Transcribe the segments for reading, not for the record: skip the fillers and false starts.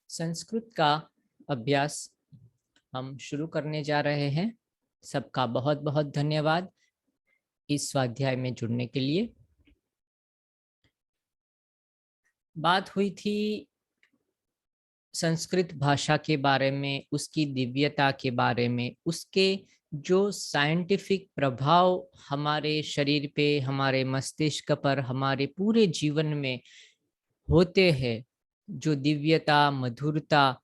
संस्कृत का अभ्यास हम शुरू करने जा रहे हैं। सबका बहुत बहुत धन्यवाद इस स्वाध्याय में जुड़ने के लिए। बात हुई थी संस्कृत भाषा के बारे में, उसकी दिव्यता के बारे में, उसके जो साइंटिफिक प्रभाव हमारे शरीर पे, हमारे मस्तिष्क पर, हमारे पूरे जीवन में होते हैं। जो दिव्यता, मधुरता,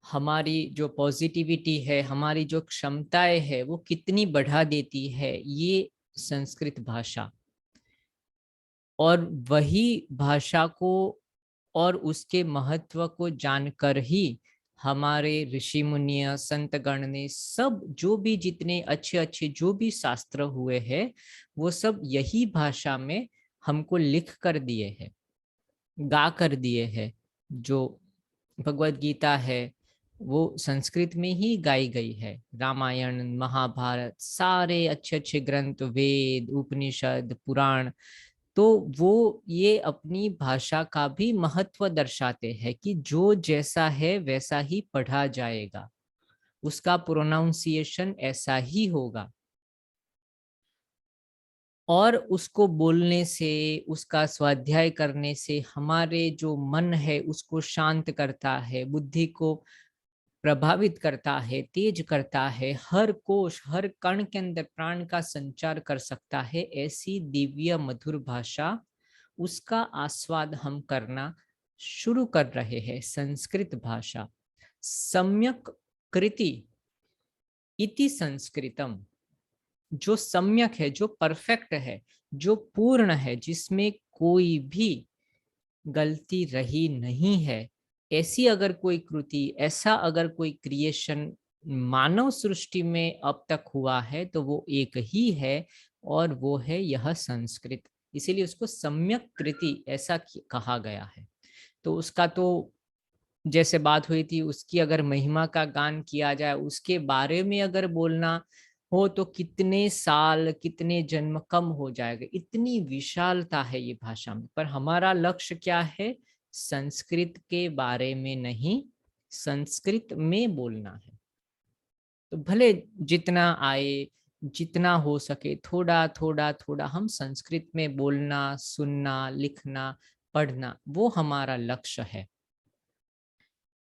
हमारी जो पॉजिटिविटी है, हमारी जो क्षमताएं है, वो कितनी बढ़ा देती है ये संस्कृत भाषा। और वही भाषा को और उसके महत्व को जानकर ही हमारे ऋषि मुनिय, संतगण ने सब, जो भी जितने अच्छे अच्छे जो भी शास्त्र हुए हैं, वो सब यही भाषा में हमको लिख कर दिए हैं, गा कर दिए हैं। जो भगवत गीता है वो संस्कृत में ही गाई गई है। रामायण, महाभारत, सारे अच्छे अच्छे ग्रंथ, वेद, उपनिषद, पुराण, तो वो ये अपनी भाषा का भी महत्व दर्शाते हैं कि जो जैसा है वैसा ही पढ़ा जाएगा, उसका प्रोनाउंसिएशन ऐसा ही होगा। और उसको बोलने से, उसका स्वाध्याय करने से हमारे जो मन है उसको शांत करता है, बुद्धि को प्रभावित करता है, तेज करता है, हर कोश हर कण के अंदर प्राण का संचार कर सकता है। ऐसी दिव्य मधुर भाषा, उसका आस्वाद हम करना शुरू कर रहे हैं। संस्कृत भाषा सम्यक कृति इति संस्कृतम, जो सम्यक है, जो परफेक्ट है, जो पूर्ण है, जिसमें कोई भी गलती रही नहीं है, ऐसी अगर कोई कृति, ऐसा अगर कोई क्रिएशन मानव सृष्टि में अब तक हुआ है तो वो एक ही है, और वो है यह संस्कृत। इसीलिए उसको सम्यक कृति ऐसा कहा गया है। तो उसका तो जैसे बात हुई थी, उसकी अगर महिमा का गान किया जाए, उसके बारे में अगर बोलना हो तो कितने साल, कितने जन्म कम हो जाएगा। इतनी विशालता है ये भाषा में। पर हमारा लक्ष्य क्या है? संस्कृत के बारे में नहीं, संस्कृत में बोलना है। तो भले जितना आए, जितना हो सके, थोड़ा थोड़ा थोड़ा हम संस्कृत में बोलना, सुनना, लिखना, पढ़ना, वो हमारा लक्ष्य है।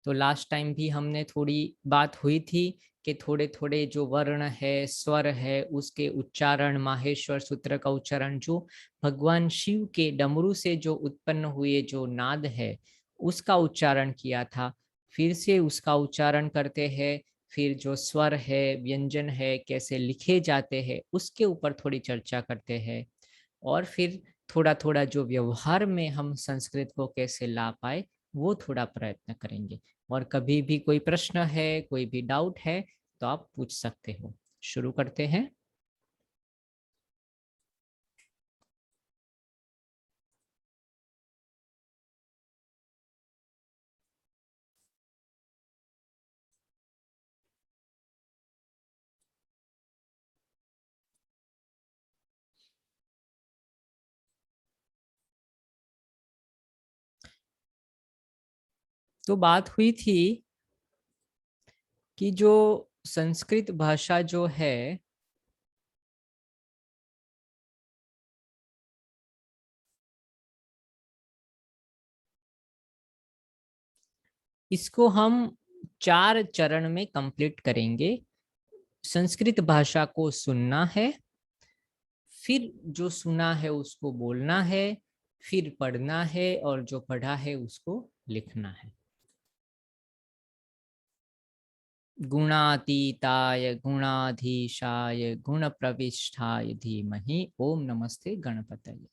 तो लास्ट टाइम भी हमने थोड़ी बात हुई थी कि थोड़े थोड़े जो वर्ण है, स्वर है, उसके उच्चारण, माहेश्वर सूत्र का उच्चारण, जो भगवान शिव के डमरू से जो उत्पन्न हुए जो नाद है, उसका उच्चारण किया था। फिर से उसका उच्चारण करते हैं। फिर जो स्वर है, व्यंजन है, कैसे लिखे जाते हैं, उसके ऊपर थोड़ी चर्चा करते हैं। और फिर थोड़ा थोड़ा जो व्यवहार में हम संस्कृत को कैसे ला पाए, वो थोड़ा प्रयत्न करेंगे। और कभी भी कोई प्रश्न है, कोई भी डाउट है, तो आप पूछ सकते हो। शुरू करते हैं। तो बात हुई थी कि जो संस्कृत भाषा जो है, इसको हम 4 चरण में कंप्लीट करेंगे। संस्कृत भाषा को सुनना है, फिर जो सुना है उसको बोलना है, फिर पढ़ना है, और जो पढ़ा है उसको लिखना है। गुणातीताय गुणाधीशाय गुणप्रविष्ठाय धीमहि ओम नमस्ते गणपतये।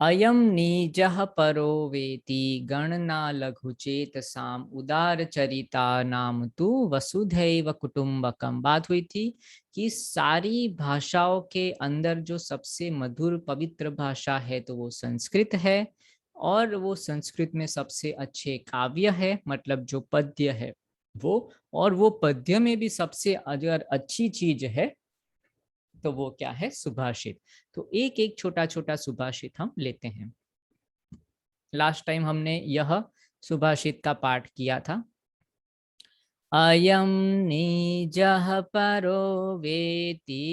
अयम नीजः परो वेति गणना लघुचेतसाम उदार चरिता नाम तु वसुधैव कुटुंबकम। बात हुई थी कि सारी भाषाओं के अंदर जो सबसे मधुर पवित्र भाषा है तो वो संस्कृत है, और वो संस्कृत में सबसे अच्छे काव्य है, मतलब जो पद्य है वो, और वो पद्य में भी सबसे अगर अच्छी चीज है तो वो क्या है, सुभाषित। तो एक एक छोटा छोटा सुभाषित हम लेते हैं। लास्ट टाइम हमने यह सुभाषित का पाठ किया था। अयम निजः परो वेति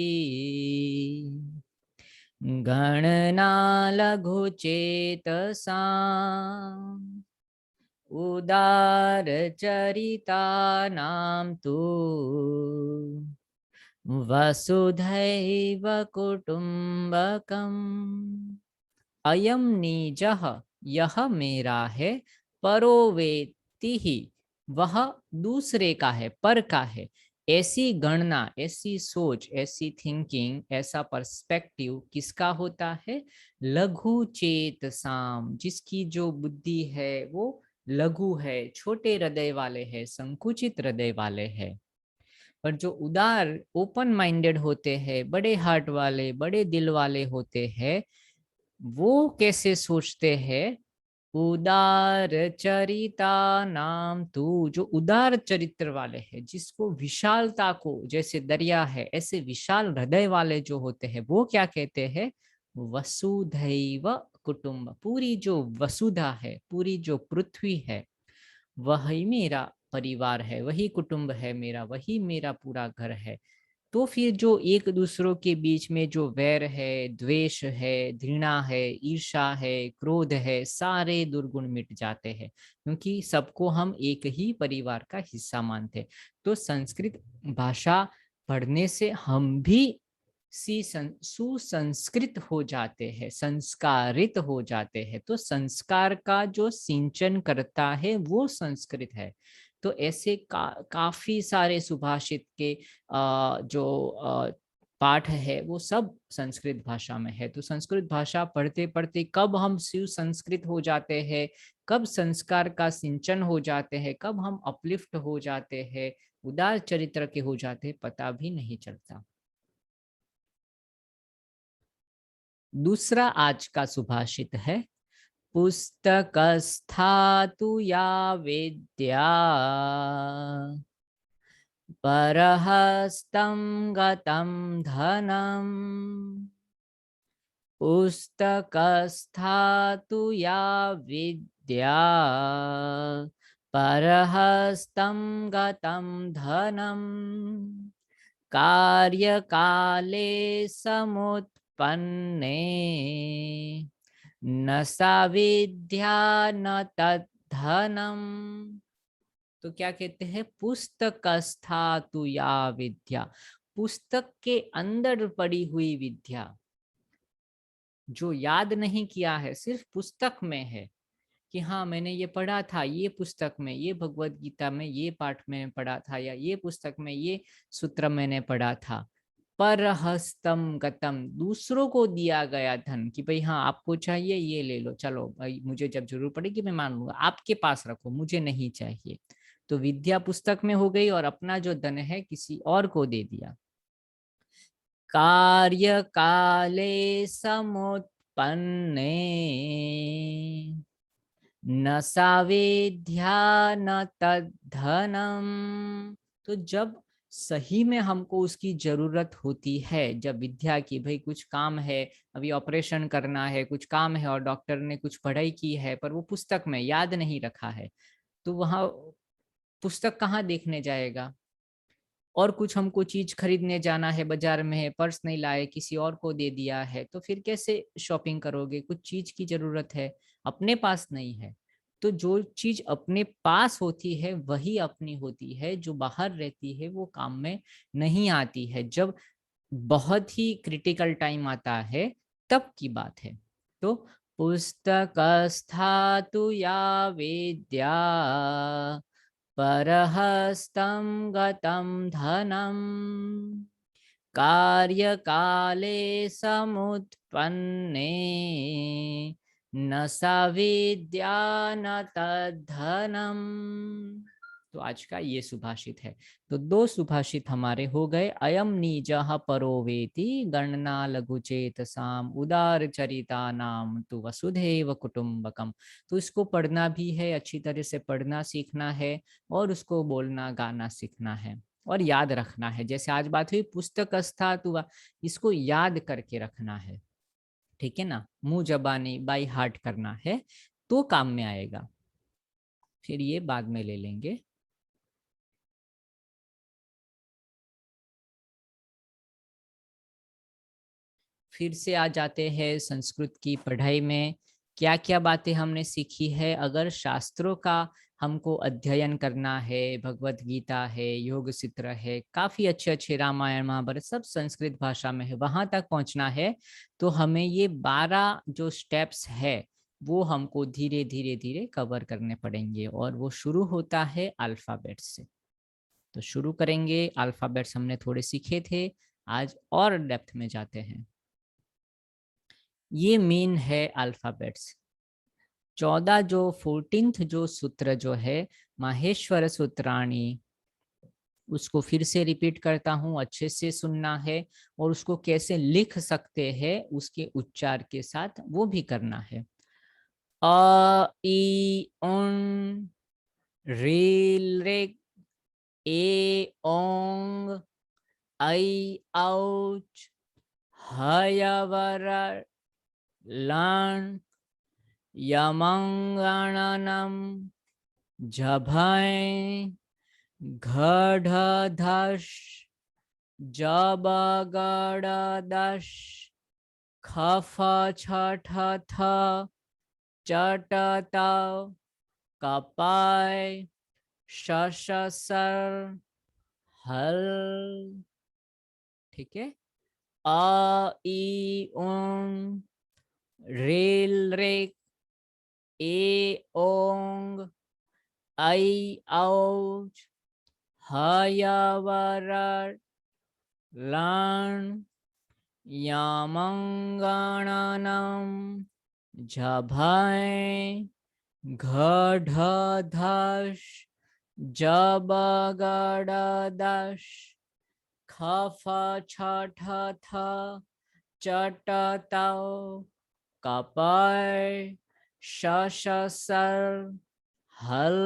गणना लघु चेतसा उदार चरिता नाम तु वसुधैव कुटुंबकम। अयम निजः, यह मेरा है, परोवेति ही, वह दूसरे का है, पर का है। ऐसी गणना, ऐसी सोच, ऐसी थिंकिंग, ऐसा पर्सपेक्टिव किसका होता है? लघु चेतसाम, जिसकी जो बुद्धि है वो लघु है, छोटे हृदय वाले है, संकुचित हृदय वाले है। पर जो उदार ओपन माइंडेड होते हैं, बड़े हार्ट वाले, बड़े दिल वाले होते हैं, वो कैसे सोचते हैं? उदार चरिता नाम तू, जो उदार चरित्र वाले हैं, जिसको विशालता को, जैसे दरिया है ऐसे विशाल हृदय वाले जो होते हैं, वो क्या कहते हैं? वसुधैव कुटुंब, पूरी जो वसुधा है, पूरी जो पृथ्वी है, वही मेरा परिवार है, वही कुटुंब है मेरा, वही मेरा पूरा घर है। तो फिर जो एक दूसरों के बीच में जो वैर है, द्वेष है, घृणा है, ईर्ष्या है, क्रोध है, सारे दुर्गुण मिट जाते हैं, क्योंकि सबको हम एक ही परिवार का हिस्सा मानते हैं। तो संस्कृत भाषा पढ़ने से हम भी सुसंस्कृत हो जाते हैं, संस्कारित हो जाते हैं। तो संस्कार का जो सिंचन करता है वो संस्कृत है। तो ऐसे काफी सारे सुभाषित के जो पाठ है वो सब संस्कृत भाषा में है। तो संस्कृत भाषा पढ़ते पढ़ते कब हम शिव संस्कृत हो जाते हैं, कब संस्कार का सिंचन हो जाते हैं, कब हम अपलिफ्ट हो जाते हैं, उदार चरित्र के हो जाते हैं, पता भी नहीं चलता। दूसरा आज का सुभाषित है, पुस्तकस्थातु या विद्या परहस्तं गतं धनम्। पुस्तकस्थातु या विद्या परहस्तं गतं धनम् कार्यकाले समुत्पन्ने न सा विद्या न तद्धनम्। तो क्या कहते हैं? पुस्तकस्थातु या विद्या, पुस्तक के अंदर पड़ी हुई विद्या, जो याद नहीं किया है, सिर्फ पुस्तक में है कि हाँ मैंने ये पढ़ा था, ये पुस्तक में, ये भगवत गीता में ये पाठ में पढ़ा था, या ये पुस्तक में ये सूत्र मैंने पढ़ा था। परहस्तम गतम, दूसरों को दिया गया धन, कि भाई हाँ आपको चाहिए ये ले लो, चलो भाई मुझे जब जरूरत पड़ेगी मैं मान लूंगा, आपके पास रखो, मुझे नहीं चाहिए। तो विद्या पुस्तक में हो गई और अपना जो धन है किसी और को दे दिया। कार्य काले समुत्पन्ने न सा विद्या न तद्धनम। तो जब सही में हमको उसकी जरूरत होती है, जब विद्या की, भाई कुछ काम है, अभी ऑपरेशन करना है, कुछ काम है और डॉक्टर ने कुछ पढ़ाई की है पर वो पुस्तक में याद नहीं रखा है, तो वहां पुस्तक कहाँ देखने जाएगा? और कुछ हमको चीज खरीदने जाना है, बाजार में है, पर्स नहीं लाए, किसी और को दे दिया है, तो फिर कैसे शॉपिंग करोगे? कुछ चीज की जरूरत है, अपने पास नहीं है। तो जो चीज अपने पास होती है वही अपनी होती है, जो बाहर रहती है वो काम में नहीं आती है। जब बहुत ही क्रिटिकल टाइम आता है तब की बात है। तो पुस्तकस्थातु या विद्या परहस्तं गतं धनम् कार्यकाले समुत्पन्ने न सा विद्या न तद्धनम। तो आज का ये सुभाषित है। तो दो सुभाषित हमारे हो गए। अयम नीजः परो वेति गणना लघु चेतसाम उदार चरिता नाम तु वसुधैव कुटुंबकम। तो इसको पढ़ना भी है, अच्छी तरह से पढ़ना सीखना है, और उसको बोलना गाना सीखना है और याद रखना है। जैसे आज बात हुई पुस्तकस्था तु, इसको याद करके रखना है, ठीक है ना, मुंह जबानी बाई हार्ट करना है तो काम में आएगा। फिर ये बाद में ले लेंगे। फिर से आ जाते हैं संस्कृत की पढ़ाई में। क्या क्या बातें हमने सीखी है? अगर शास्त्रों का हमको अध्ययन करना है, भगवत गीता है, योग सूत्र है, काफी अच्छे अच्छे रामायण महाभारत सब संस्कृत भाषा में है, वहां तक पहुंचना है तो हमें ये 12 जो स्टेप्स है वो हमको धीरे धीरे धीरे कवर करने पड़ेंगे। और वो शुरू होता है अल्फाबेट से। तो शुरू करेंगे। अल्फाबेट्स हमने थोड़े सीखे थे, आज और डेप्थ में जाते हैं। ये मेन है अल्फाबेट्स। 14 जो 14th जो सूत्र जो है माहेश्वर सूत्राणी, उसको फिर से रिपीट करता हूँ, अच्छे से सुनना है और उसको कैसे लिख सकते हैं उसके उच्चार के साथ वो भी करना है। अ ई उन रील रे ए ओंग ऐ औच हयवर लण यमंगणनम झभय घढ़धश जबगड़दश खफ छठ थ चटत कपाय शशसर हल। ठीक है। अ ई उन रेल रेक ए ओंग ऐ औच हयवर लण यमंगणनम झभय घढ़धश जबगड़दश खफ छठ थ चटत कपय शशसर हल।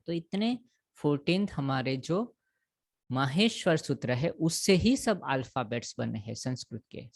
तो इतने 14th हमारे जो माहेश्वर सूत्र है उससे ही सब अल्फाबेट्स बने हैं संस्कृत के।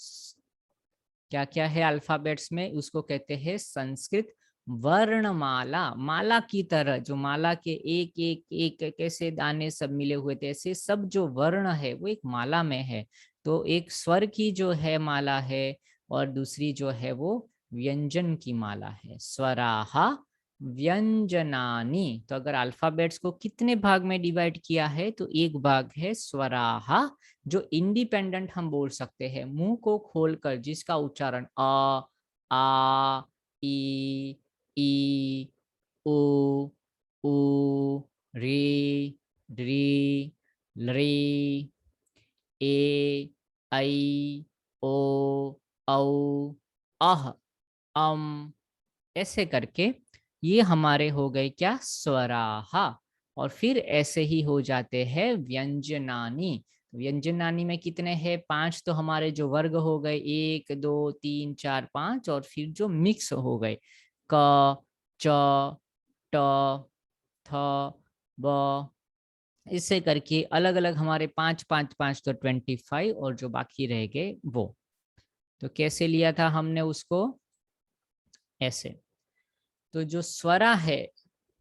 क्या क्या है अल्फाबेट्स में? उसको कहते हैं संस्कृत वर्णमाला। माला की तरह, जो माला के एक एक एक एक ऐसे दाने सब मिले हुए थे, ऐसे सब जो वर्ण है वो एक माला में है। तो एक स्वर की जो है माला है और दूसरी जो है वो व्यंजन की माला है। स्वराहा व्यंजनानी। तो अगर अल्फाबेट्स को कितने भाग में डिवाइड किया है तो एक भाग है स्वराहा, जो इंडिपेंडेंट हम बोल सकते हैं मुंह को खोलकर, जिसका उच्चारण आ ई ओ उ रे रे लरे ए ऐ ओ औ अह अम, ऐसे करके ये हमारे हो गए क्या? स्वराहा। और फिर ऐसे ही हो जाते हैं व्यंजनानी। व्यंजनानी में कितने हैं? 5 तो हमारे जो वर्ग हो गए, 1 2 3 4 5, और फिर जो मिक्स हो गए क च ट थ ब, इससे करके अलग अलग हमारे 5 5 5 तो 25, और जो बाकी रह गए वो। तो कैसे लिया था हमने उसको? ऐसे। तो जो स्वरा है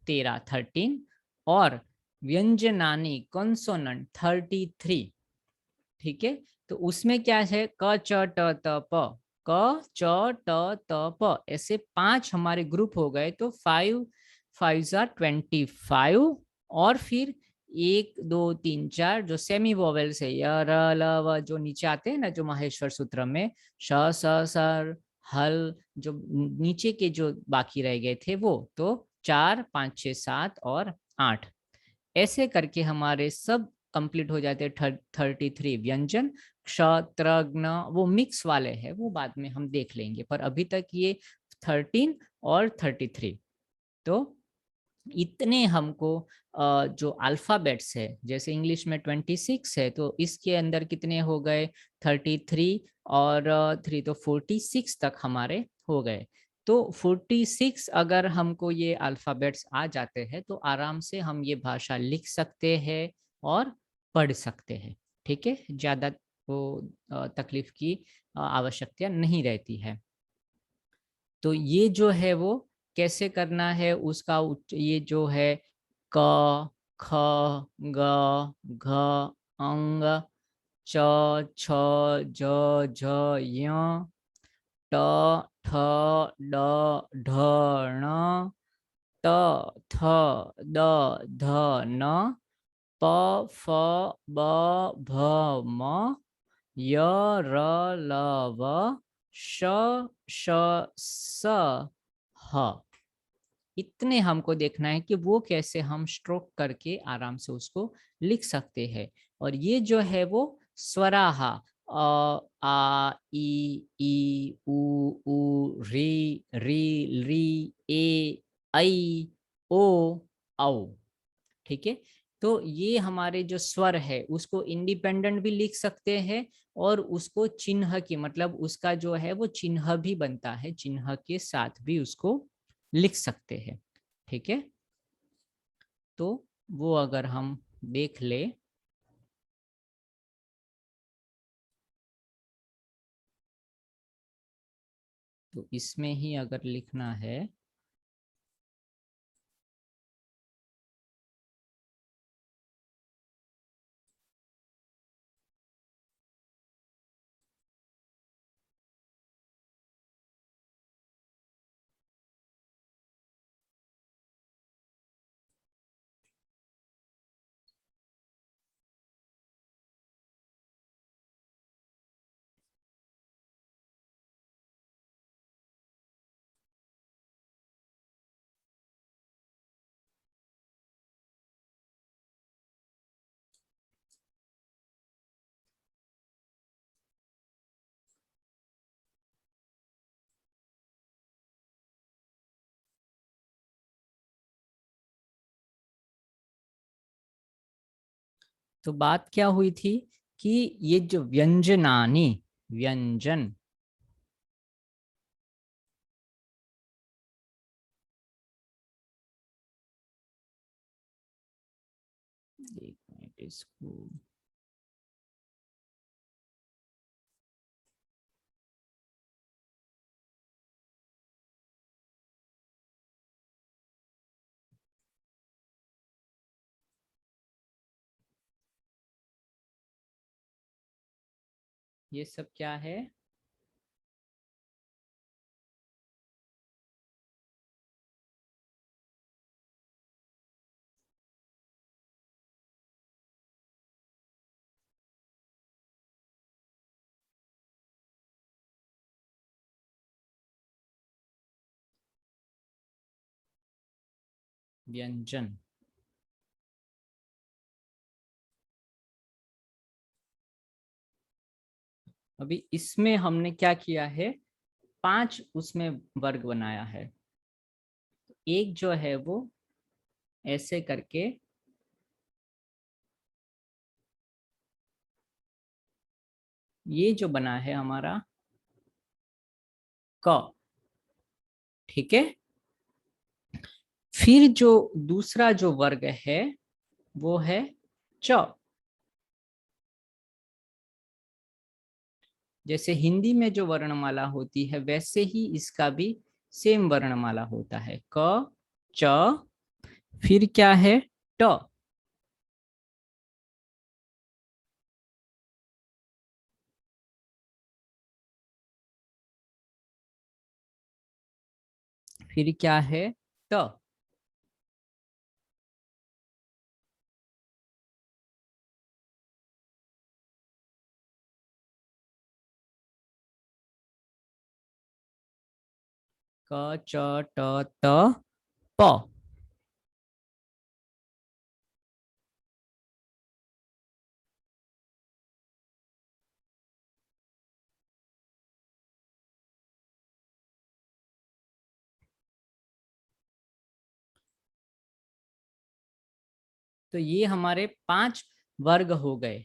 13 और व्यंजनानी कॉन्सोनेंट 33। ठीक है। तो उसमें क्या है? क च ट त प, क च ट त प, ऐसे 5 हमारे ग्रुप हो गए। तो 5 5 25। और फिर 1 2 3 4 जो सेमी वोवेल्स है, य र ल व, जो नीचे आते हैं ना, जो माहेश्वर सूत्र में श स सर हल, जो नीचे के जो बाकी रह गए थे वो, तो 4 5 6 7 और 8, ऐसे करके हमारे सब कंप्लीट हो जाते हैं 33 व्यंजन। क्ष त्र ज्ञ वो मिक्स वाले हैं, वो बाद में हम देख लेंगे, पर अभी तक ये 13 और 33। तो इतने हमको जो अल्फाबेट्स है, जैसे इंग्लिश में 26 है, तो इसके अंदर कितने हो गए 33 और 3, तो 46 तक हमारे हो गए। तो 46 अगर हमको ये अल्फाबेट्स आ जाते हैं तो आराम से हम ये भाषा लिख सकते हैं और पढ़ सकते हैं। ठीक है, ज्यादा वो तकलीफ की आवश्यकता नहीं रहती है। तो ये जो है वो कैसे करना है उसका ये जो है क ख ग घ अंग च छ ज झ य ट ठ ड ढ ण त थ द ध न प फ ब भ म य र ल व श श स ह। इतने हमको देखना है कि वो कैसे हम स्ट्रोक करके आराम से उसको लिख सकते हैं। और ये जो है वो स्वराहा आ ई उ री ए ऐ ओ औ। ठीक है, तो ये हमारे जो स्वर है उसको इंडिपेंडेंट भी लिख सकते हैं, और उसको चिन्ह की मतलब उसका जो है वो चिन्ह भी बनता है, चिन्ह के साथ भी उसको लिख सकते हैं। ठीक है, तो वो अगर हम देख ले तो इसमें ही अगर लिखना है तो बात क्या हुई थी कि ये जो व्यंजनानी व्यंजन, एक मिनट इसको, ये सब क्या है व्यंजन। अभी इसमें हमने क्या किया है, 5 उसमें वर्ग बनाया है। एक जो है वो ऐसे करके, ये जो बना है हमारा क। ठीक है, फिर जो दूसरा जो वर्ग है वो है च। जैसे हिंदी में जो वर्णमाला होती है वैसे ही इसका भी सेम वर्णमाला होता है, क च, फिर क्या है ट। फिर क्या है त। क च ट त प। तो ये हमारे 5 वर्ग हो गए।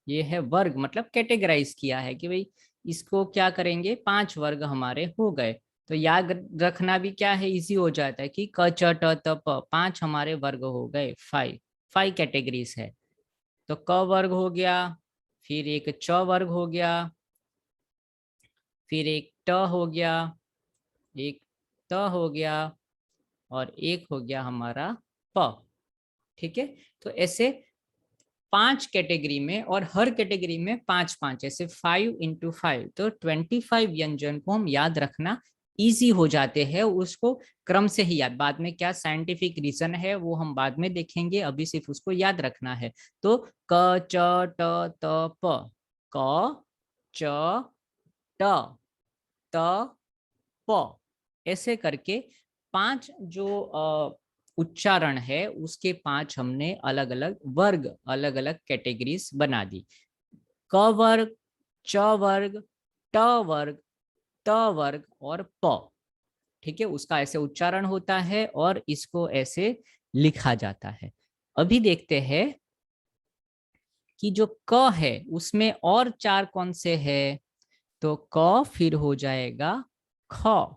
ये है वर्ग, मतलब कैटेगराइज किया है कि भाई इसको क्या करेंगे, 5 वर्ग हमारे हो गए। तो याद रखना भी क्या है, इजी हो जाता है कि क च ट त प, 5 हमारे वर्ग हो गए। 5 कैटेगरीज है। तो क वर्ग हो गया, फिर एक च वर्ग हो गया, फिर एक ट हो गया, एक त हो गया, और एक हो गया हमारा प। ठीक है। तो ऐसे 5 कैटेगरी में, और हर कैटेगरी में 5 5, ऐसे 5 × 5, तो 25 व्यंजन को हम याद रखना इजी हो जाते हैं। उसको क्रम से ही याद, बाद में क्या साइंटिफिक रीजन है वो हम बाद में देखेंगे, अभी सिर्फ उसको याद रखना है। तो क च ट त प, क च ट त प, ऐसे करके 5 जो उच्चारण है उसके 5 हमने अलग अलग वर्ग, अलग अलग कैटेगरीज बना दी। क वर्ग, च वर्ग, ट वर्ग, त वर्ग और प। ठीक है, उसका ऐसे उच्चारण होता है और इसको ऐसे लिखा जाता है। अभी देखते हैं कि जो क है उसमें और 4 कौन से है। तो क फिर हो जाएगा ख,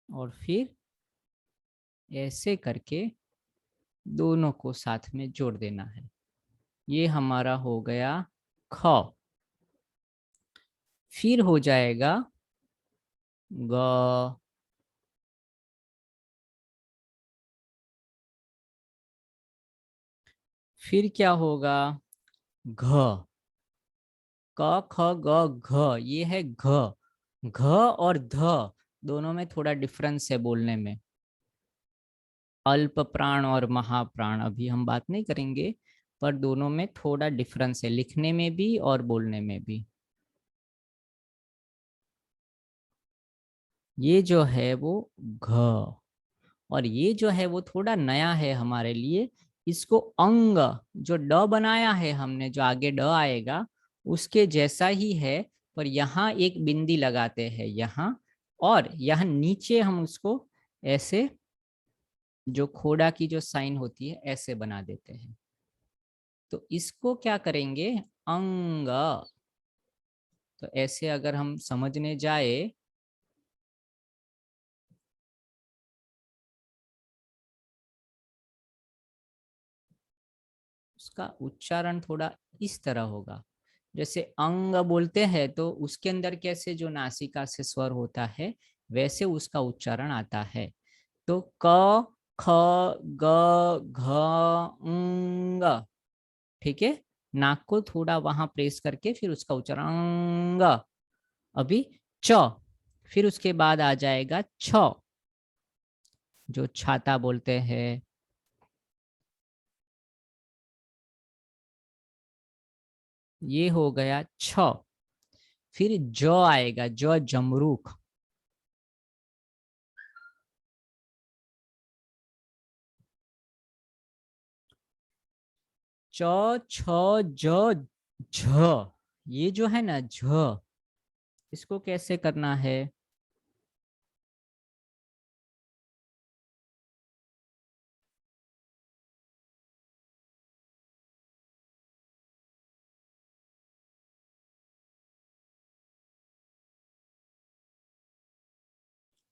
और फिर ऐसे करके दोनों को साथ में जोड़ देना है। ये हमारा हो गया ख। फिर हो जाएगा ग, फिर क्या होगा घ, क ख ग घ, ये है घ। घ और ध दोनों में थोड़ा डिफरेंस है बोलने में। अल्प प्राण और महाप्राण अभी हम बात नहीं करेंगे, पर दोनों में थोड़ा डिफरेंस है, लिखने में भी और बोलने में भी। ये जो है वो घ, और ये जो है वो थोड़ा नया है हमारे लिए। इसको अंग, जो ड बनाया है हमने, जो आगे ड आएगा उसके जैसा ही है, पर यहाँ एक बिंदी लगाते हैं यहाँ, और यहाँ नीचे हम उसको ऐसे, जो खोड़ा की जो साइन होती है ऐसे बना देते हैं। तो इसको क्या करेंगे, अंग। तो ऐसे अगर हम समझने जाए, उसका उच्चारण थोड़ा इस तरह होगा। जैसे अंग बोलते हैं तो उसके अंदर कैसे जो नासिका से स्वर होता है वैसे उसका उच्चारण आता है। तो क ख ग घ अंग। ठीक है, नाक को थोड़ा वहां प्रेस करके फिर उसका उच्चारण अंग। अभी च, फिर उसके बाद आ जाएगा छ, जो छाता बोलते हैं। ये हो गया छ। फिर ज आएगा, ज जमरूख। च छ ज झ, ये जो है ना झ, इसको कैसे करना है।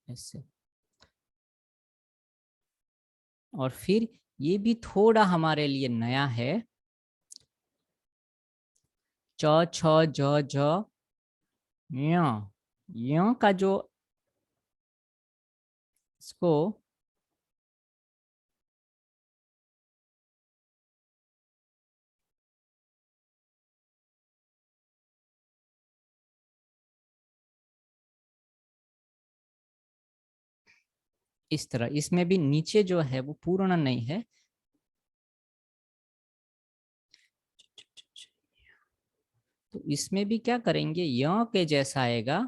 ऐसे, और फिर ये भी थोड़ा हमारे लिए नया है। च छ ज झ य, य का जो, इसको इस तरह, इसमें भी नीचे जो है वो पूर्ण नहीं है। तो इसमें भी क्या करेंगे, य के जैसा आएगा।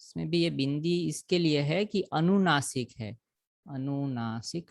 इसमें भी ये बिंदी इसके लिए है कि अनुनासिक है, अनुनासिक।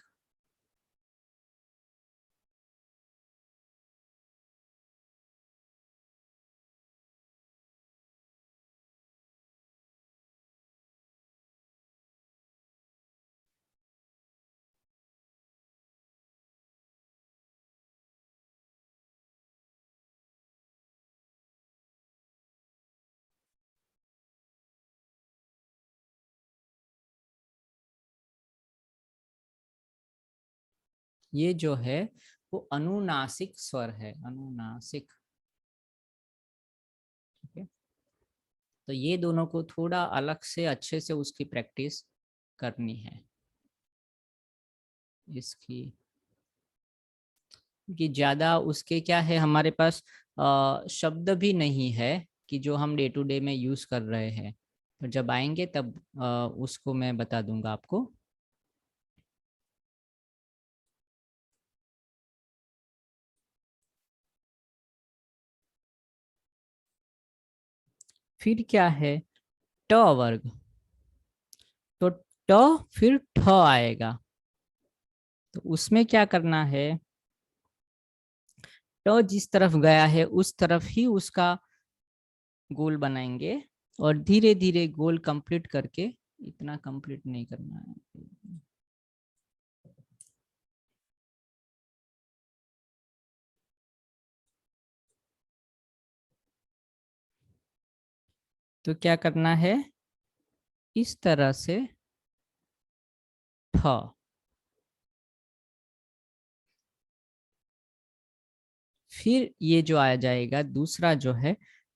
ये जो है वो अनुनासिक स्वर है, अनुनासिक। ठीक है, तो ये दोनों को थोड़ा अलग से अच्छे से उसकी प्रैक्टिस करनी है इसकी, कि ज्यादा उसके क्या है, हमारे पास शब्द भी नहीं है कि जो हम डे टू डे में यूज कर रहे हैं। तो जब आएंगे तब उसको मैं बता दूंगा आपको। फिर क्या है, ट वर्ग। तो ट फिर ठ आएगा, तो उसमें क्या करना है, ट जिस तरफ गया है उस तरफ ही उसका गोल बनाएंगे, और धीरे धीरे गोल कंप्लीट करके, इतना कंप्लीट नहीं करना है। तो क्या करना है, इस तरह से ठ, फिर ये जो आ जाएगा दूसरा जो है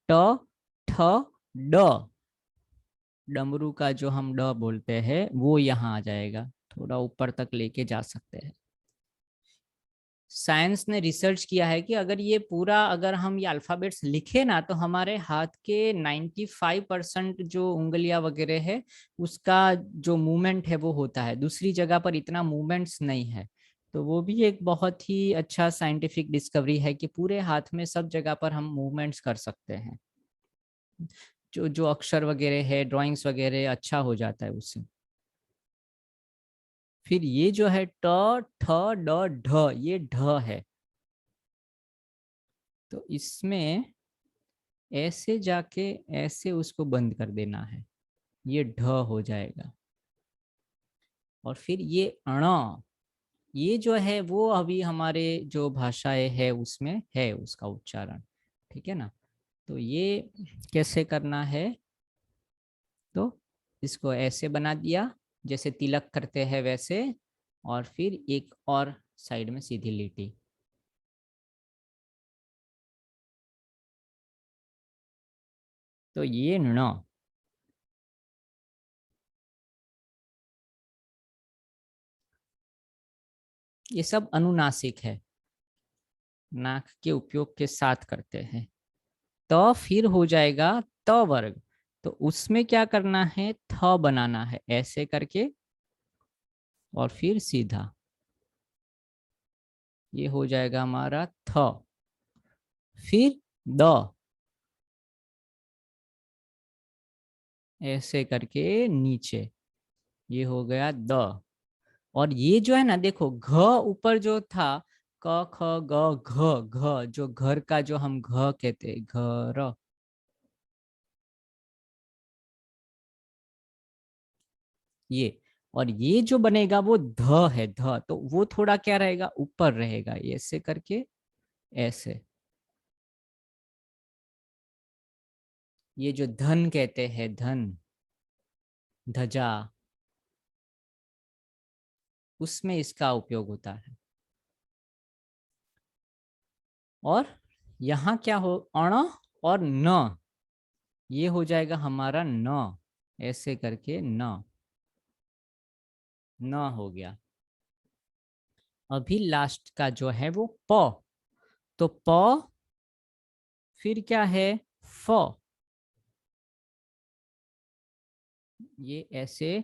ट ठ ड, डमरू का जो हम ड बोलते हैं वो यहाँ आ जाएगा, थोड़ा ऊपर तक लेके जा सकते हैं। साइंस ने रिसर्च किया है कि अगर ये पूरा, अगर हम ये अल्फाबेट्स लिखे ना, तो हमारे हाथ के 95% जो उंगलियां वगैरह है उसका जो मूवमेंट है वो होता है, दूसरी जगह पर इतना मूवमेंट्स नहीं है। तो वो भी एक बहुत ही अच्छा साइंटिफिक डिस्कवरी है कि पूरे हाथ में सब जगह पर हम मूवमेंट्स कर सकते हैं, जो जो अक्षर वगैरह है, ड्राइंग्स वगैरह अच्छा हो जाता है उससे। फिर ये जो है ट ठ ड ढ, ये ढ है, तो इसमें ऐसे जाके ऐसे उसको बंद कर देना है, ये ढ हो जाएगा। और फिर ये अण, ये जो है वो अभी हमारे जो भाषाएं है उसमें है उसका उच्चारण। ठीक है ना, तो ये कैसे करना है, तो इसको ऐसे बना दिया जैसे तिलक करते हैं वैसे, और फिर एक और साइड में सीधी लिटी। तो ये ण, ये सब अनुनासिक है, नाक के उपयोग के साथ करते हैं। तो फिर हो जाएगा त वर्ग, तो उसमें क्या करना है, थ बनाना है ऐसे करके, और फिर सीधा, ये हो जाएगा हमारा थ। फिर द, ऐसे करके नीचे, ये हो गया द। और ये जो है ना, देखो घ ऊपर जो था, क ख ग घ, घ जो घर का जो हम घ कहते हैं, घर, ये, और ये जो बनेगा वो ध है, ध, तो वो थोड़ा क्या रहेगा, ऊपर रहेगा, ये ऐसे करके ऐसे। ये जो धन कहते हैं, धन, ध्वजा, उसमें इसका उपयोग होता है। और यहाँ क्या हो, अण और न, ये हो जाएगा हमारा न, ऐसे करके न, न हो गया। अभी लास्ट का जो है वो प, तो प फिर क्या है, फ, ये ऐसे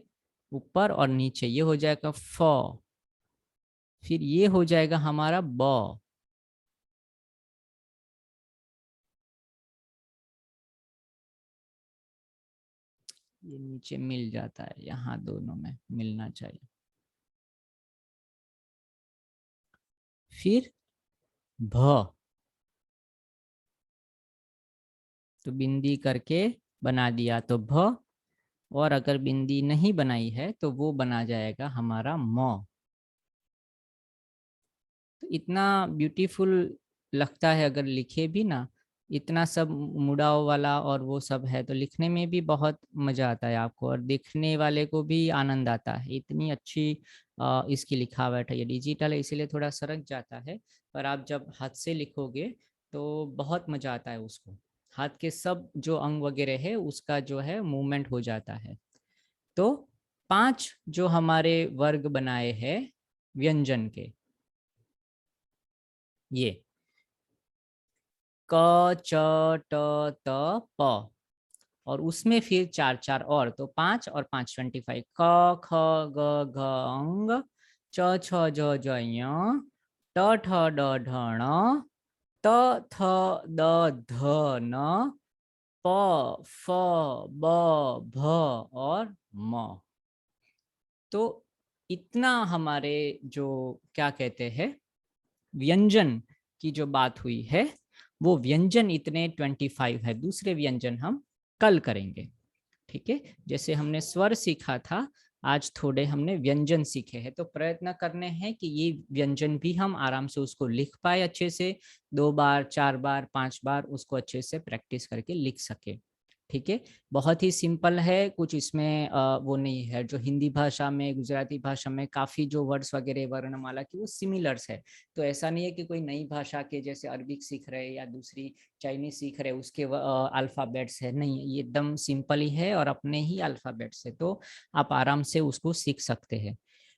ऊपर और नीचे, ये हो जाएगा फ। फिर ये हो जाएगा हमारा ब, ये नीचे मिल जाता है, यहाँ दोनों में मिलना चाहिए। फिर भ, तो बिंदी करके बना दिया तो भ, और अगर बिंदी नहीं बनाई है तो वो बना जाएगा हमारा म। तो इतना ब्यूटीफुल लगता है अगर लिखे भी ना, इतना सब मुड़ाव वाला और वो सब है, तो लिखने में भी बहुत मजा आता है आपको, और देखने वाले को भी आनंद आता है, इतनी अच्छी इसकी लिखावट है, ये डिजिटल है इसीलिए थोड़ा सरक जाता है, पर आप जब हाथ से लिखोगे तो बहुत मजा आता है उसको। हाथ के सब जो अंग वगैरह है उसका जो है मूवमेंट हो जाता है। तो 5 जो हमारे वर्ग बनाए हैं व्यंजन के, ये क च ट त प, और उसमें फिर 4 4 और, तो 5 और 5 25, क ख ग घ अंग, च छ ज ज ञ, ट ठ ड ढ ण, त थ द ध न, प फ ब भ और म। तो इतना हमारे जो क्या कहते हैं व्यंजन की जो बात हुई है, वो व्यंजन इतने 25 है। दूसरे व्यंजन हम कल करेंगे, ठीक है। जैसे हमने स्वर सीखा था, आज थोड़े हमने व्यंजन सीखे हैं, तो प्रयत्न करने हैं कि ये व्यंजन भी हम आराम से उसको लिख पाए अच्छे से, 2 बार 4 बार 5 बार उसको अच्छे से प्रैक्टिस करके लिख सके, ठीक है। बहुत ही सिंपल है, कुछ इसमें वो नहीं है। जो हिंदी भाषा में, गुजराती भाषा में काफी जो वर्ड्स वगैरह वर्णमाला की वो सिमिलर्स है, तो ऐसा नहीं है कि कोई नई भाषा के जैसे अरबिक सीख रहे या दूसरी चाइनीज सीख रहे उसके अल्फाबेट्स है, नहीं, ये एकदम सिंपल ही है और अपने ही अल्फाबेट्स है, तो आप आराम से उसको सीख सकते हैं।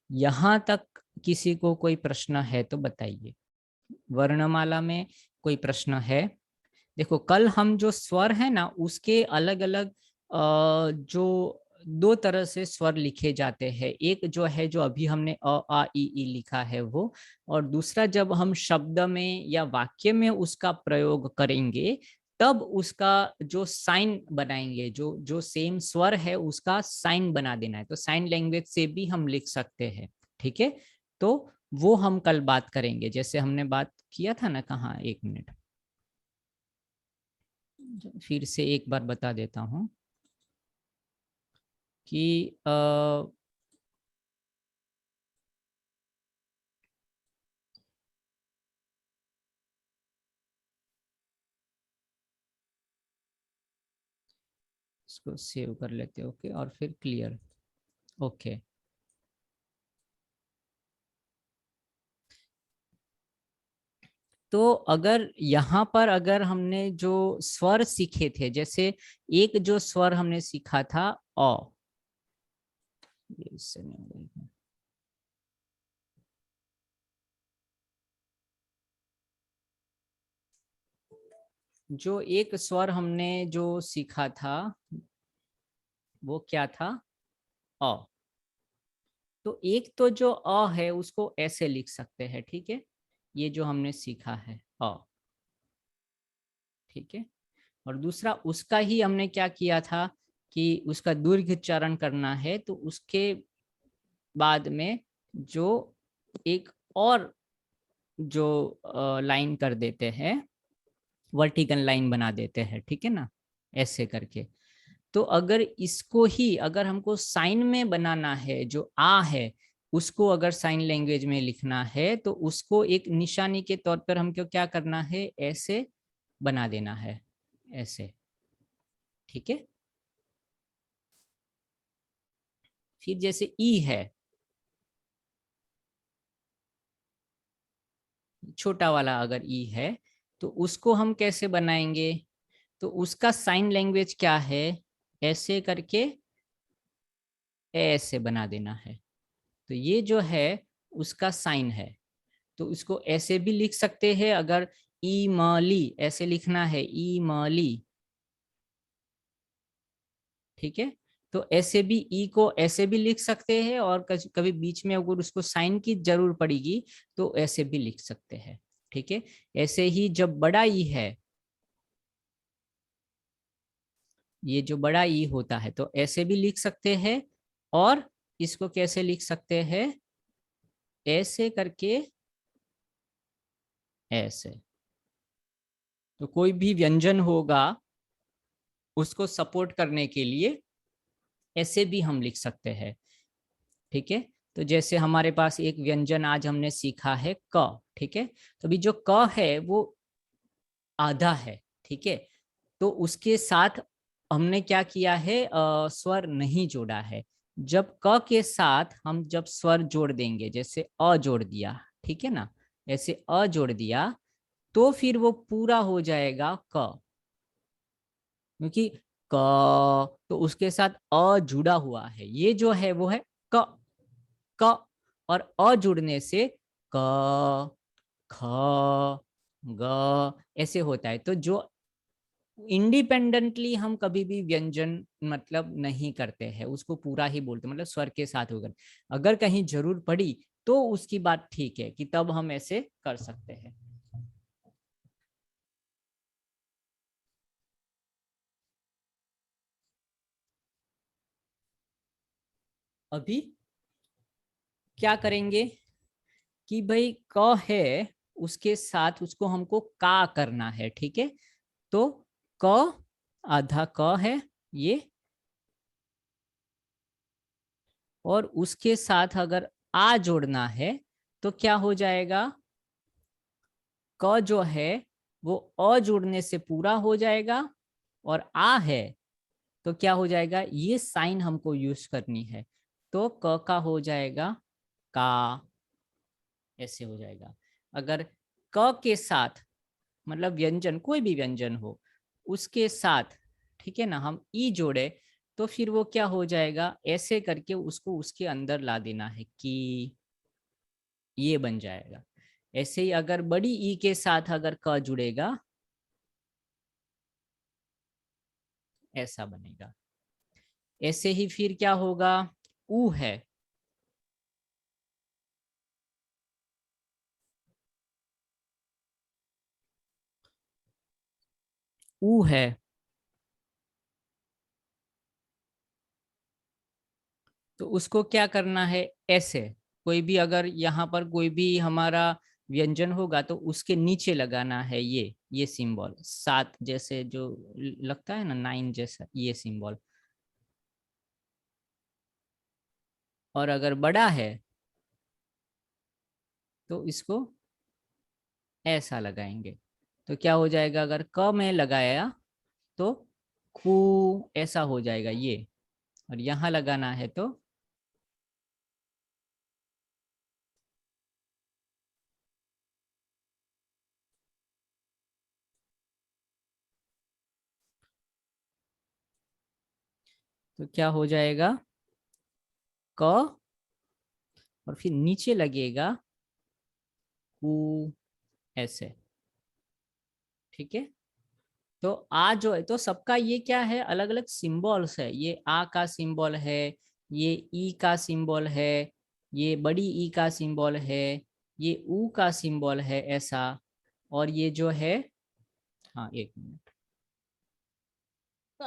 यहाँ तक किसी को कोई प्रश्न है तो बताइए, वर्णमाला में कोई प्रश्न है? देखो, कल हम जो स्वर है ना उसके अलग अलग जो 2 तरह से स्वर लिखे जाते हैं। एक जो है जो अभी हमने अ आ इ ई लिखा है वो, और दूसरा जब हम शब्द में या वाक्य में उसका प्रयोग करेंगे तब उसका जो साइन बनाएंगे, जो जो सेम स्वर है उसका साइन बना देना है, तो साइन लैंग्वेज से भी हम लिख सकते हैं, ठीक है। तो वो हम कल बात करेंगे, जैसे हमने बात किया था ना, कहाँ, 1 मिनट फिर से एक बार बता देता हूँ कि इसको सेव कर लेते हैं, ओके, और फिर क्लियर, ओके। तो अगर यहाँ पर अगर हमने जो स्वर सीखे थे, जैसे एक जो स्वर हमने सीखा था अ, ये इससे नहीं होगा। जो एक स्वर हमने जो सीखा था वो क्या था, अ। तो एक तो जो अ है उसको ऐसे लिख सकते हैं, ठीक है, ये जो हमने सीखा है अ, ठीक है। और दूसरा उसका ही हमने क्या किया था कि उसका दीर्घ उच्चारण करना है, तो उसके बाद में जो एक और जो लाइन कर देते हैं, वर्टिकल लाइन बना देते हैं, ठीक है ना, ऐसे करके। तो अगर इसको ही अगर हमको साइन में बनाना है, जो आ है उसको अगर साइन लैंग्वेज में लिखना है, तो उसको एक निशानी के तौर पर हमको क्या करना है, ऐसे बना देना है, ऐसे, ठीक है। फिर जैसे ई है, छोटा वाला अगर ई है, तो उसको हम कैसे बनाएंगे, तो उसका साइन लैंग्वेज क्या है, ऐसे करके ऐसे बना देना है, तो ये जो है उसका साइन है। तो इसको ऐसे भी लिख सकते हैं, अगर ई मली ऐसे लिखना है, ई मली, ठीक है। तो ऐसे भी ई को ऐसे भी लिख सकते हैं, और कभी बीच में अगर उसको साइन की जरूर पड़ेगी तो ऐसे भी लिख सकते हैं, ठीक है। ऐसे ही जब बड़ा ई है, ये जो बड़ा ई होता है तो ऐसे भी लिख सकते हैं, और इसको कैसे लिख सकते हैं, ऐसे करके ऐसे। तो कोई भी व्यंजन होगा उसको सपोर्ट करने के लिए ऐसे भी हम लिख सकते हैं, ठीक है। तो जैसे हमारे पास एक व्यंजन आज हमने सीखा है क, ठीक है। तो अभी जो क है वो आधा है, ठीक है। तो उसके साथ हमने क्या किया है, स्वर नहीं जोड़ा है, जब क के साथ हम जब स्वर जोड़ देंगे, जैसे अ जोड़ दिया, ठीक है ना, ऐसे अ जोड़ दिया, तो फिर वो पूरा हो जाएगा क, क्योंकि क तो उसके साथ अ जुड़ा हुआ है, ये जो है वो है क। क और अ जुड़ने से क, ख, ग ऐसे होता है। तो जो इंडिपेंडेंटली हम कभी भी व्यंजन मतलब नहीं करते हैं, उसको पूरा ही बोलते, मतलब स्वर के साथ होकर। अगर कहीं जरूर पड़ी तो उसकी बात ठीक है कि तब हम ऐसे कर सकते हैं। अभी क्या करेंगे कि भाई क है, उसके साथ उसको हमको का करना है, ठीक है। तो क आधा क है ये, और उसके साथ अगर आ जोड़ना है तो क्या हो जाएगा, क जो है वो अ जोड़ने से पूरा हो जाएगा, और आ है तो क्या हो जाएगा, ये साइन हमको यूज करनी है, तो क का हो जाएगा का, ऐसे हो जाएगा। अगर क के साथ मतलब व्यंजन, कोई भी व्यंजन हो, उसके साथ ठीक है ना हम ई जोड़े, तो फिर वो क्या हो जाएगा, ऐसे करके उसको उसके अंदर ला देना है कि ये बन जाएगा। ऐसे ही अगर बड़ी ई के साथ अगर क जुड़ेगा, ऐसा बनेगा। ऐसे ही फिर क्या होगा, ऊ है, ऊ है, तो उसको क्या करना है, ऐसे कोई भी अगर यहाँ पर कोई भी हमारा व्यंजन होगा तो उसके नीचे लगाना है ये सिंबल, सात जैसे जो लगता है ना, 9 जैसा ये सिंबल। और अगर बड़ा है तो इसको ऐसा लगाएंगे, तो क्या हो जाएगा, अगर क में लगाया तो खू ऐसा हो जाएगा ये, और यहाँ लगाना है तो क्या हो जाएगा, क, और फिर नीचे लगेगा कू, ऐसे, ठीक है। तो आ जो है तो सबका ये क्या है, अलग अलग सिंबल्स है, ये आ का सिंबल है, ये ई का सिंबल है, ये बड़ी ई का सिंबल है, ये ऊ का सिंबल है ऐसा। और ये जो है, हाँ एक मिनट, तो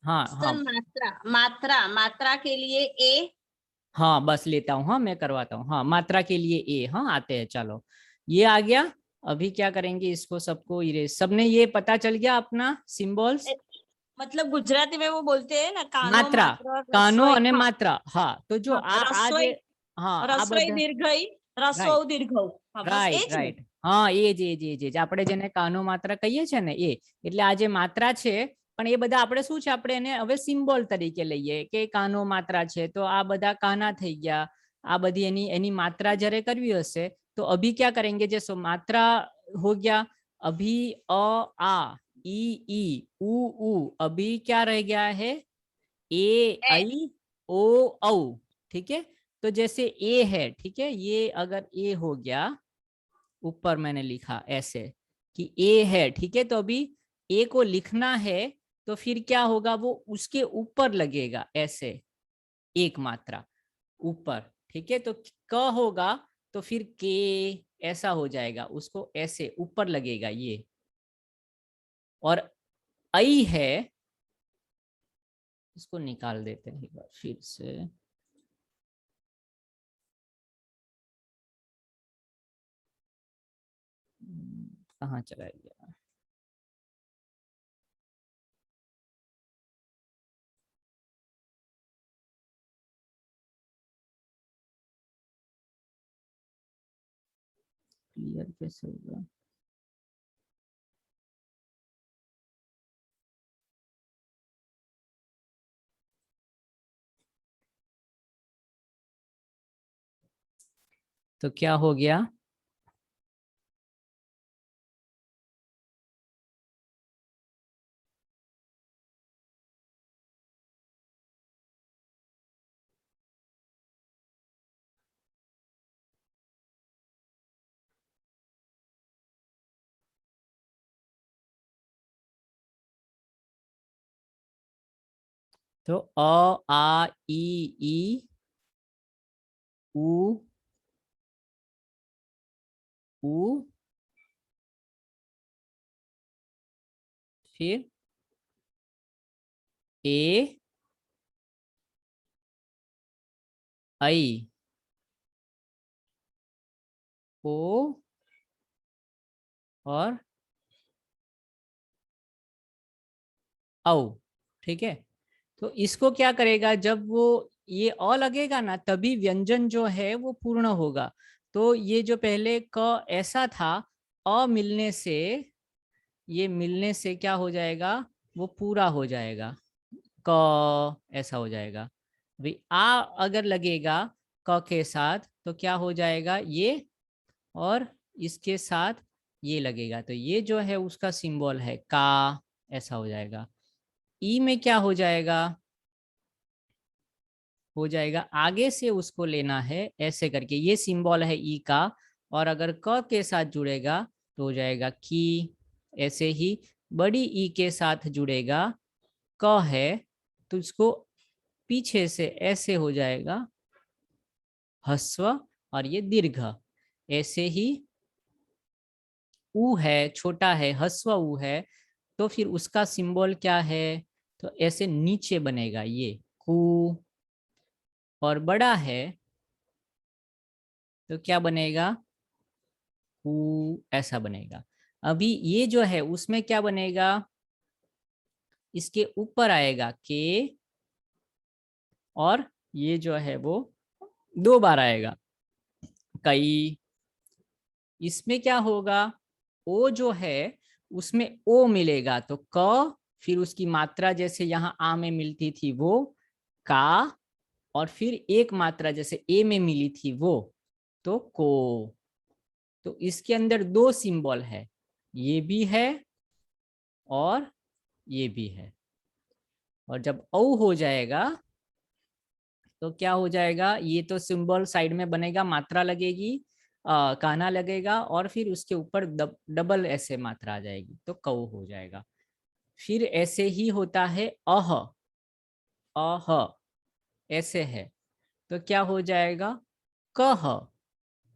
हाँ हाँ सन मात्रा, मात्रा मात्रा के लिए ए। हाँ बस लेता हूँ, हाँ मैं करवाता हूँ, हाँ मात्रा के लिए ए, हाँ आते हैं, चलो ये आ गया। अभी क्या करेंगे, इसको सबको इरेज, सबने ये पता चल गया अपना सिंबल्स। ए, मतलब गुजराती में वो बोलते हैं ना, कानो मात्रा, मात्रा कानो रसोई, અને हाँ। मात्रा, હા તો જો हाँ, આ જે, रसोई, હા આ રસોઈ બધા, દીર્ઘઈ, રાઈટ રસોઉ દીર્ઘઉ, हाँ बस રાઈટ એ જ ને। રાઈટ, હા એ જ આપણે જેને કાનો માત્રા કહીએ છે ને એ, એટલે આ જે માત્રા છે, પણ એ બધા આપણે શું છે, આપણે એને હવે સિમ્બોલ તરીકે લઈએ કે કાનો માત્રા છે, તો આ બધા કાના થઈ ગયા, આ બધી એની એની માત્રા જ્યારે કરવી હશે તો અભી क्या करेंगे, जैसे मात्रा हो गया, अभी अ आ ई ऊ ऊ, अभी क्या रह गया है, ए ए, आई ओ औ, ठीक है। तो जैसे ए है, ठीक है, ये अगर ए हो गया, ऊपर मैंने लिखा ऐसे कि ए है, ठीक है, तो अभी ए को लिखना है, तो फिर क्या होगा, वो उसके ऊपर लगेगा ऐसे, एक मात्रा ऊपर, ठीक है। तो क होगा तो फिर के ऐसा हो जाएगा, उसको ऐसे ऊपर लगेगा ये। और आई है, इसको निकाल देते हैं एक बार फिर से, कहाँ चला गया, क्लियर कैसे होगा, तो क्या हो गया? तो अ आ ई उ उ, फिर ए आई ओ और औ। ठीक है, तो इसको क्या करेगा, जब वो ये अ लगेगा ना तभी व्यंजन जो है वो पूर्ण होगा। तो ये जो पहले क ऐसा था, अ मिलने से, ये मिलने से क्या हो जाएगा, वो पूरा हो जाएगा, क ऐसा हो जाएगा। अभी आ अगर लगेगा क के साथ तो क्या हो जाएगा, ये और इसके साथ ये लगेगा, तो ये जो है उसका सिंबल है का, ऐसा हो जाएगा। ई में क्या हो जाएगा आगे से उसको लेना है ऐसे करके, ये सिंबल है ई का, और अगर क के साथ जुड़ेगा तो हो जाएगा की। ऐसे ही बड़ी ई के साथ जुड़ेगा, क है तो इसको पीछे से ऐसे हो जाएगा ह्रस्व, और ये दीर्घ। ऐसे ही ऊ है, छोटा है, ह्रस्व ऊ है, तो फिर उसका सिंबल क्या है, तो ऐसे नीचे बनेगा ये कू, और बड़ा है तो क्या बनेगा, कू, ऐसा बनेगा। अभी ये जो है उसमें क्या बनेगा, इसके ऊपर आएगा के, और ये जो है वो 2 बार आएगा कई। इसमें क्या होगा, ओ जो है उसमें ओ मिलेगा तो क, फिर उसकी मात्रा जैसे यहाँ आ में मिलती थी वो का, और फिर एक मात्रा जैसे ए में मिली थी वो तो को। तो इसके अंदर 2 सिंबल है, ये भी है और ये भी है। और जब औ हो जाएगा तो क्या हो जाएगा, ये तो सिंबल साइड में बनेगा, मात्रा लगेगी, काना लगेगा, और फिर उसके ऊपर डबल ऐसे मात्रा आ जाएगी तो कौ हो जाएगा। फिर ऐसे ही होता है अह, अह ऐसे है तो क्या हो जाएगा, कह,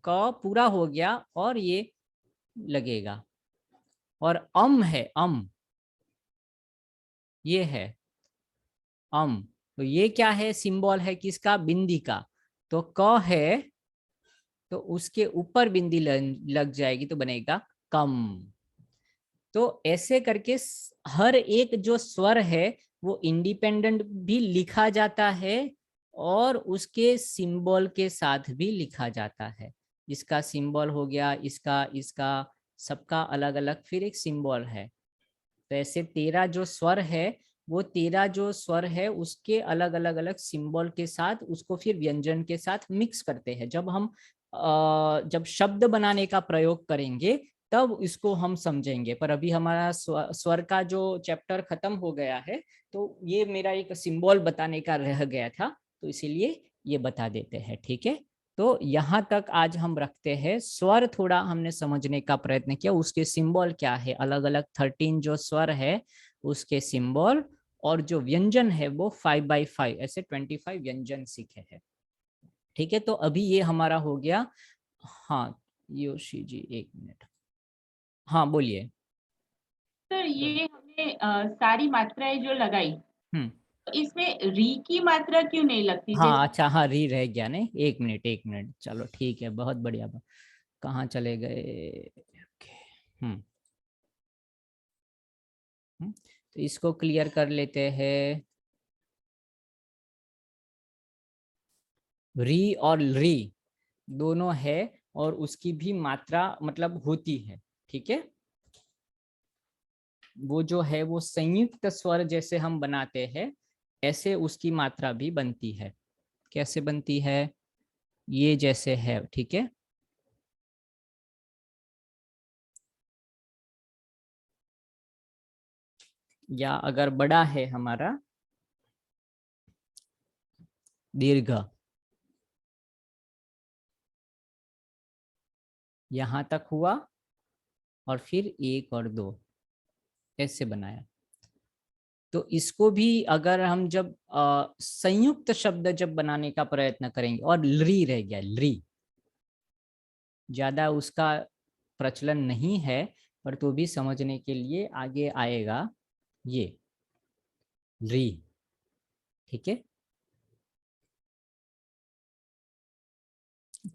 क पूरा हो गया और ये लगेगा। और है ये है तो ये क्या है, सिंबल है किसका, बिंदी का। तो क है तो उसके ऊपर बिंदी लग जाएगी तो बनेगा कम। तो ऐसे करके हर एक जो स्वर है वो इंडिपेंडेंट भी लिखा जाता है और उसके सिंबल के साथ भी लिखा जाता है। इसका सिंबल हो गया, इसका इसका सबका अलग अलग फिर एक सिंबल है। तो ऐसे 13 जो स्वर है वो 13 जो स्वर है उसके अलग अलग अलग सिंबल के साथ उसको फिर व्यंजन के साथ मिक्स करते हैं। जब हम जब शब्द बनाने का प्रयोग करेंगे तब इसको हम समझेंगे, पर अभी हमारा स्वर का जो चैप्टर खत्म हो गया है तो ये मेरा एक सिंबल बताने का रह गया था, तो इसीलिए ये बता देते हैं। ठीक है, तो यहाँ तक आज हम रखते हैं। स्वर थोड़ा हमने समझने का प्रयत्न किया, उसके सिंबल क्या है, अलग अलग 13 जो स्वर है उसके सिंबल, और जो व्यंजन है वो 5x5 ऐसे 25 व्यंजन सीखे हैं। ठीक है, तो अभी ये हमारा हो गया। हाँ योशी जी 1 मिनट, हाँ बोलिए। सर ये हमने सारी मात्राएं जो लगाई, हम्म, तो इसमें री की मात्रा क्यों नहीं लगती? हाँ अच्छा, हाँ री रह गया नहीं, 1 मिनट चलो ठीक है, बहुत बढ़िया। कहाँ चले गए? हम्म तो इसको क्लियर कर लेते हैं। री और री दोनों है और उसकी भी मात्रा मतलब होती है। ठीक है, वो जो है वो संयुक्त स्वर जैसे हम बनाते हैं ऐसे उसकी मात्रा भी बनती है। कैसे बनती है, ये जैसे है। ठीक है, या अगर बड़ा है हमारा दीर्घ, यहां तक हुआ और फिर 1 और 2 ऐसे बनाया। तो इसको भी अगर हम जब संयुक्त शब्द जब बनाने का प्रयत्न करेंगे, और ली रह गया, ली ज्यादा उसका प्रचलन नहीं है, पर तो भी समझने के लिए आगे आएगा ये री। ठीक है,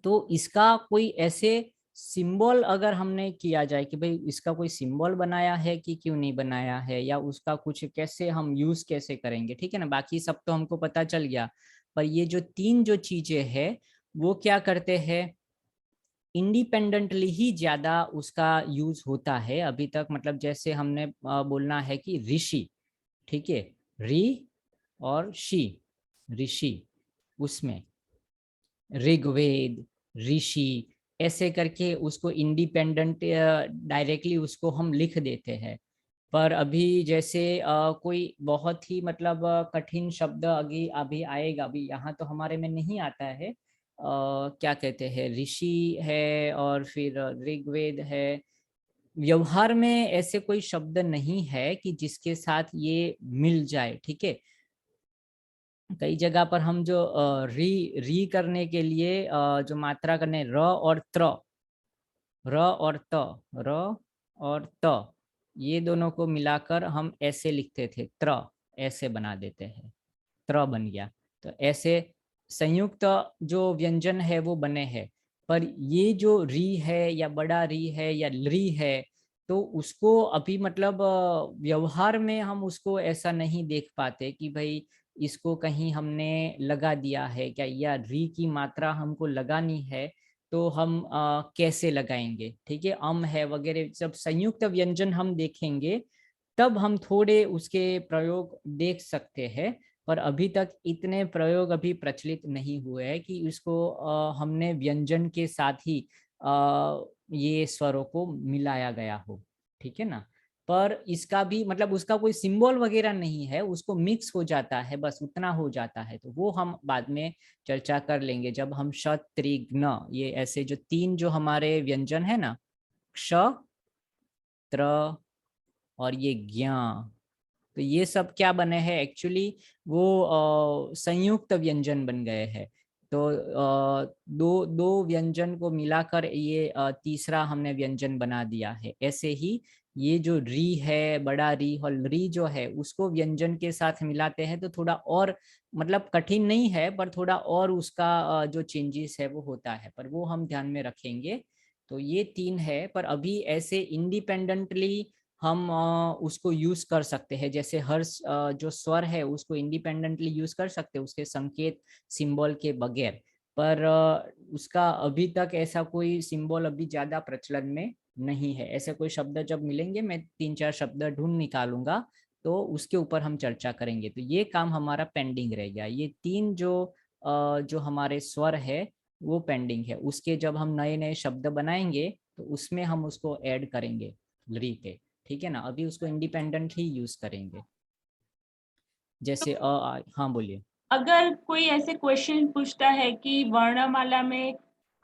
तो इसका कोई ऐसे सिंबल अगर हमने किया जाए कि भाई इसका कोई सिंबल बनाया है कि क्यों नहीं बनाया है, या उसका कुछ कैसे हम यूज कैसे करेंगे, ठीक है ना, बाकी सब तो हमको पता चल गया। पर ये जो 3 जो चीजें हैं वो क्या करते हैं, इंडिपेंडेंटली ही ज्यादा उसका यूज होता है अभी तक। मतलब जैसे हमने बोलना है कि ऋषि, ठीक है, री और शी, ऋषि, उसमें ऋग्वेद, ऋषि, ऐसे करके उसको इंडिपेंडेंट डायरेक्टली उसको हम लिख देते हैं। पर अभी जैसे कोई बहुत ही मतलब कठिन शब्द अभी अभी आएगा, अभी यहाँ तो हमारे में नहीं आता है, क्या कहते हैं, ऋषि है और फिर ऋग्वेद है। व्यवहार में ऐसे कोई शब्द नहीं है कि जिसके साथ ये मिल जाए, ठीक है। कई जगह पर हम जो री करने के लिए जो मात्रा करने, र और त्र, र और त, र और त, ये दोनों को मिलाकर हम ऐसे लिखते थे, त्र ऐसे बना देते हैं, त्र बन गया। तो ऐसे संयुक्त जो व्यंजन है वो बने हैं। पर ये जो री है या बड़ा री है या ली है, तो उसको अभी मतलब व्यवहार में हम उसको ऐसा नहीं देख पाते कि भाई इसको कहीं हमने लगा दिया है क्या, या री की मात्रा हमको लगानी है तो हम कैसे लगाएंगे, ठीक है। है वगैरह सब संयुक्त व्यंजन हम देखेंगे तब हम थोड़े उसके प्रयोग देख सकते हैं। पर अभी तक इतने प्रयोग अभी प्रचलित नहीं हुए हैं कि इसको हमने व्यंजन के साथ ही ये स्वरों को मिलाया गया हो, ठीक है ना। पर इसका भी मतलब उसका कोई सिंबल वगैरह नहीं है, उसको मिक्स हो जाता है, बस उतना हो जाता है। तो वो हम बाद में चर्चा कर लेंगे जब हम श त्रि ज्ञ, ये ऐसे जो 3 जो हमारे व्यंजन है ना, क्ष, त्र और ये ज्ञ, तो ये सब क्या बने हैं एक्चुअली, वो संयुक्त व्यंजन बन गए हैं। तो दो दो व्यंजन को मिलाकर ये तीसरा हमने व्यंजन बना दिया है। ऐसे ही ये जो री है, बड़ा री और री जो है, उसको व्यंजन के साथ मिलाते हैं तो थोड़ा और मतलब कठिन नहीं है, पर थोड़ा और उसका जो चेंजेस है वो होता है, पर वो हम ध्यान में रखेंगे। तो ये 3 है, पर अभी ऐसे इंडिपेंडेंटली हम उसको यूज कर सकते हैं। जैसे हर जो स्वर है उसको इंडिपेंडेंटली यूज कर सकते हैं उसके संकेत सिंबल के बगैर। पर उसका अभी तक ऐसा कोई सिंबल अभी ज्यादा प्रचलन में नहीं है। ऐसे कोई शब्द जब मिलेंगे मैं 3-4 शब्द ढूंढ निकालूंगा, तो उसके ऊपर हम चर्चा करेंगे। तो ये काम हमारा पेंडिंग रह गया, ये 3 जो हमारे स्वर है वो पेंडिंग है। उसके जब हम नए नए शब्द बनाएंगे तो उसमें हम उसको ऐड करेंगे ली पे, ठीक है ना। अभी उसको इंडिपेंडेंट ही यूज करेंगे। जैसे हाँ बोलिए। अगर कोई ऐसे क्वेश्चन पूछता है कि वर्णमाला में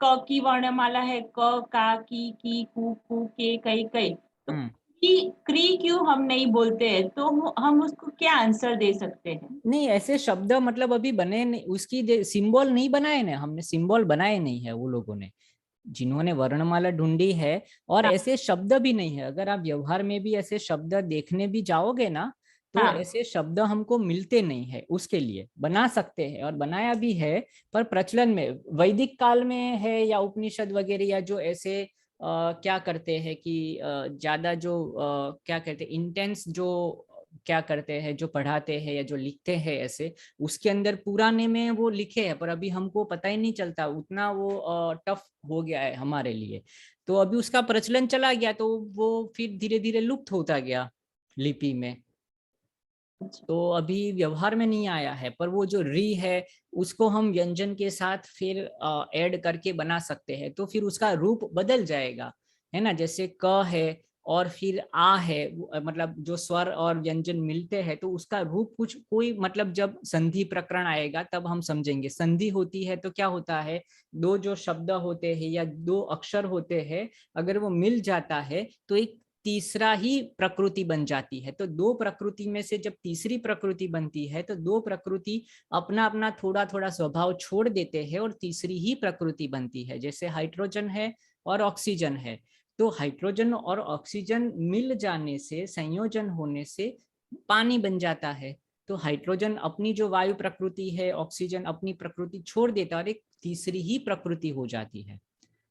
क की वर्णमाला है, क, का, की, कु, के, कई, तो क्री क्यों हम नहीं बोलते हैं, तो हम उसको क्या आंसर दे सकते हैं? नहीं, ऐसे शब्द मतलब अभी बने नहीं, उसकी सिंबल नहीं बनाए ना हमने, सिंबल बनाए नहीं है वो लोगों ने जिन्होंने वर्णमाला ढूंढी है। और हाँ, ऐसे शब्द भी नहीं है, अगर आप व्यवहार में भी ऐसे शब्द देखने भी जाओगे ना, तो हाँ, ऐसे शब्द हमको मिलते नहीं है। उसके लिए बना सकते हैं और बनाया भी है, पर प्रचलन में वैदिक काल में है या उपनिषद वगैरह, या जो ऐसे क्या करते हैं कि ज्यादा जो क्या कहते हैं इंटेंस जो क्या करते हैं, जो पढ़ाते हैं या जो लिखते हैं ऐसे, उसके अंदर पुराने में वो लिखे हैं, पर अभी हमको पता ही नहीं चलता, उतना वो टफ हो गया है हमारे लिए। तो अभी उसका प्रचलन चला गया, तो वो फिर धीरे धीरे लुप्त होता गया लिपि में। तो अभी व्यवहार में नहीं आया है। पर वो जो री है उसको हम व्यंजन के साथ फिर ऐड करके बना सकते हैं, तो फिर उसका रूप बदल जाएगा, है ना। जैसे क है, और फिर आ है, मतलब जो स्वर और व्यंजन मिलते हैं तो उसका रूप कुछ कोई, मतलब जब संधि प्रकरण आएगा तब हम समझेंगे। संधि होती है तो क्या होता है, दो जो शब्द होते हैं या दो अक्षर होते हैं, अगर वो मिल जाता है तो एक तीसरा ही प्रकृति बन जाती है। तो दो प्रकृति में से जब तीसरी प्रकृति बनती है तो दो प्रकृति अपना अपना थोड़ा थोड़ा स्वभाव छोड़ देते हैं और तीसरी ही प्रकृति बनती है। जैसे हाइड्रोजन है और ऑक्सीजन है, तो हाइड्रोजन और ऑक्सीजन मिल जाने से, संयोजन होने से पानी बन जाता है। तो हाइड्रोजन अपनी जो वायु प्रकृति है, ऑक्सीजन अपनी प्रकृति छोड़ देता है और एक तीसरी ही प्रकृति हो जाती है।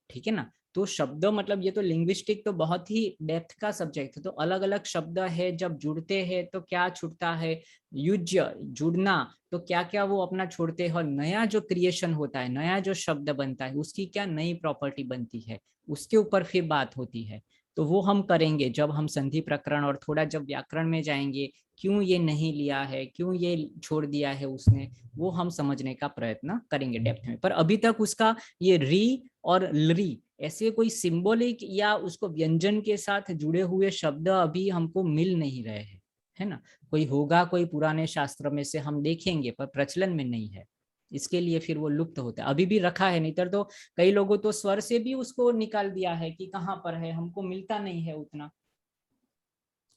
ठीक है ना। तो शब्द, मतलब ये तो लिंग्विस्टिक तो बहुत ही डेप्थ का सब्जेक्ट है। तो अलग अलग शब्द है, जब जुड़ते हैं तो क्या छूटता है, युज्य, जुड़ना, तो क्या क्या वो अपना छोड़ते हैं और नया जो क्रिएशन होता है, नया जो शब्द बनता है, उसकी क्या नई प्रॉपर्टी बनती है, उसके ऊपर फिर बात होती है। तो वो हम करेंगे जब हम संधि प्रकरण और थोड़ा जब व्याकरण में जाएंगे, क्यों ये नहीं लिया है, क्यों ये छोड़ दिया है उसने, वो हम समझने का प्रयत्न करेंगे डेप्थ में। पर अभी तक उसका ये री और लरी ऐसे कोई सिंबॉलिक या उसको व्यंजन के साथ जुड़े हुए शब्द अभी हमको मिल नहीं रहे हैं, है ना। कोई होगा, कोई पुराने शास्त्र में से हम देखेंगे, पर प्रचलन में नहीं है, इसके लिए फिर वो लुप्त होता है। अभी भी रखा है, नहीं तो कई लोगों तो स्वर से भी उसको निकाल दिया है कि कहाँ पर है, हमको मिलता नहीं है उतना।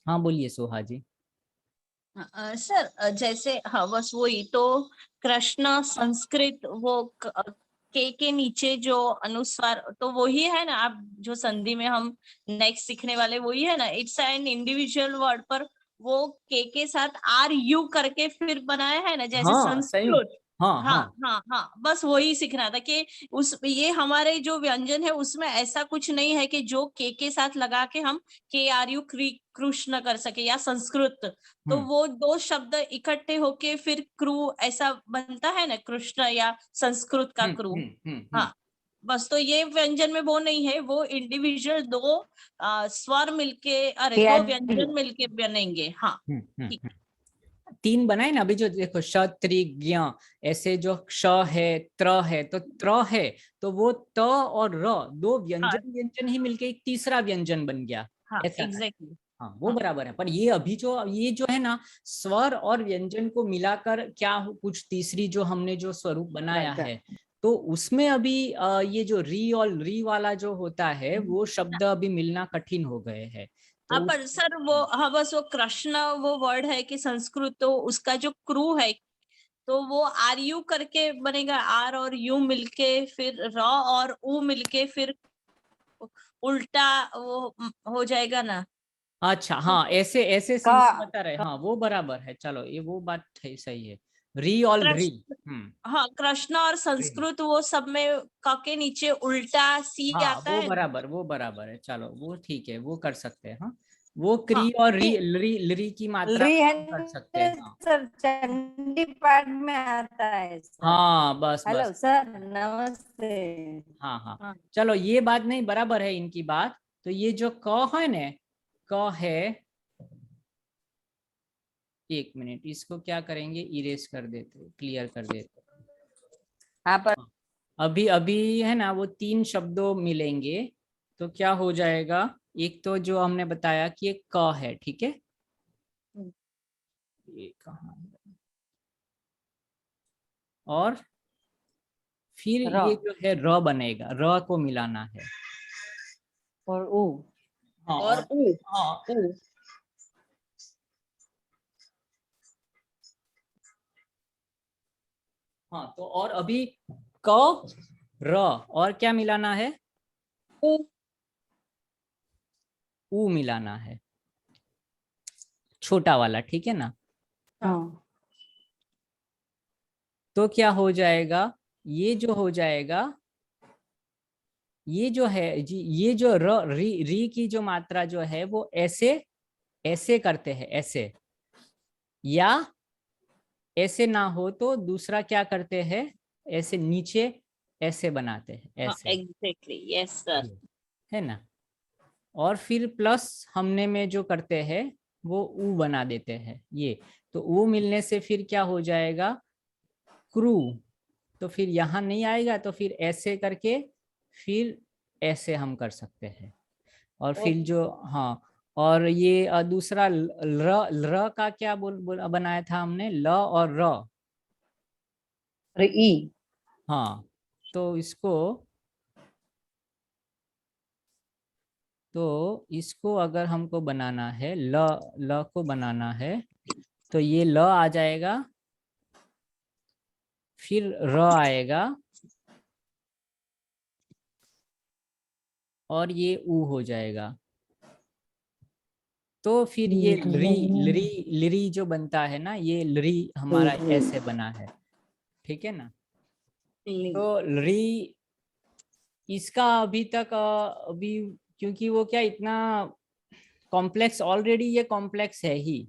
हाँ बोलिए सोहा जी। सर जैसे हाँ बस वही तो, कृष्ण संस्कृत वो के नीचे जो अनुस्वार तो वही है ना, आप जो संधि में हम नेक्स्ट सीखने वाले वही है ना, इट्स एन इंडिविजुअल वर्ड, पर वो के साथ आर यू करके फिर बनाया है ना, जैसे हाँ संस्कृत। हाँ हाँ हाँ हाँ हाँ, बस वही सीखना था कि उस ये हमारे जो व्यंजन है उसमें ऐसा कुछ नहीं है कि जो के साथ लगा के हम के आर यू कृष्ण कर सके या संस्कृत, तो वो दो शब्द इकट्ठे होके फिर क्रू ऐसा बनता है ना, कृष्ण या संस्कृत का क्रू। हाँ बस, तो ये व्यंजन में वो नहीं है, वो इंडिविजुअल दो स्वर मिलके, अरे दो व्यंजन मिलके बनेंगे। हाँ ठीक। तीन बनाए ना अभी, जो देखो क्षत्रिज्ञ, ऐसे जो क्ष है, त्र है, तो त्र है तो वो त और र दो हाँ व्यंजन ही मिलके एक तीसरा व्यंजन बन गया, हाँ ऐसा है। एग्जैक्टली। हाँ वो बराबर है। पर ये अभी जो ये जो है ना, स्वर और व्यंजन को मिलाकर क्या कुछ तीसरी जो हमने जो स्वरूप बनाया है, तो उसमें अभी ये जो री और री वाला जो होता है वो शब्द अभी मिलना कठिन हो गए हैं। हाँ तो पर सर वो, हाँ बस वो कृष्ण वो वर्ड है कि संस्कृत, तो उसका जो क्रू है तो वो आर यू करके बनेगा, आर और यू मिलके फिर र और उ मिलके फिर उल्टा वो हो जाएगा ना। अच्छा, हाँ ऐसे ऐसे सिंबल बता रहे, हाँ वो बराबर है। चलो ये वो बात है, सही है। री और री। हाँ कृष्ण और संस्कृत वो सब में क के नीचे उल्टा सी हाँ आता वो है। बराबर, वो बराबर है। चलो वो ठीक है, वो कर सकते हैं। हाँ वो क्री हाँ और री, लरी की मात्रा री हम कर सकते हैं। है हाँ सर, चंडी पाठ में आता है सर। हाँ बस हेलो बस। सर, नमस्ते। हाँ हाँ हाँ चलो ये बात नहीं, बराबर है इनकी बात। तो ये जो क है न, क है, एक मिनट, इसको क्या करेंगे, इरेज कर देते, क्लियर कर देते। हाँ पर अभी अभी है ना, वो तीन शब्दों मिलेंगे तो क्या हो जाएगा। एक तो जो हमने बताया कि एक क है, ठीक है, ये कहाँ है? और फिर र ये जो है र बनेगा, र को मिलाना है। और ऊ। हाँ और उ हाँ उ हाँ। तो और अभी क र और क्या मिलाना है, उ ऊ मिलाना है, छोटा वाला, ठीक है ना। हाँ तो क्या हो जाएगा, ये जो हो जाएगा, ये जो है जी, ये जो री की जो मात्रा जो है वो ऐसे ऐसे करते हैं, ऐसे, या ऐसे ना हो तो दूसरा क्या करते हैं, ऐसे नीचे ऐसे बनाते हैं, हाँ ऐसे, एग्जैक्टली यस सर। है ना। और फिर प्लस हमने में जो करते हैं वो ऊ बना देते हैं, ये। तो ऊ मिलने से फिर क्या हो जाएगा, क्रू। तो फिर यहाँ नहीं आएगा, तो फिर ऐसे करके फिर ऐसे हम कर सकते हैं। और फिर जो हाँ, और ये दूसरा ल का क्या बनाया था हमने, ल और र। ई। हाँ, तो इसको अगर हमको बनाना है, ल को बनाना है, तो ये ल आ जाएगा, फिर र आएगा, और ये ऊ हो जाएगा। तो फिर ये लरी जो बनता है ना, ये लरी हमारा ऐसे बना है, ठीक है ना। तो लरी इसका अभी तक अभी, क्योंकि वो क्या इतना कॉम्प्लेक्स, ऑलरेडी ये कॉम्प्लेक्स है ही,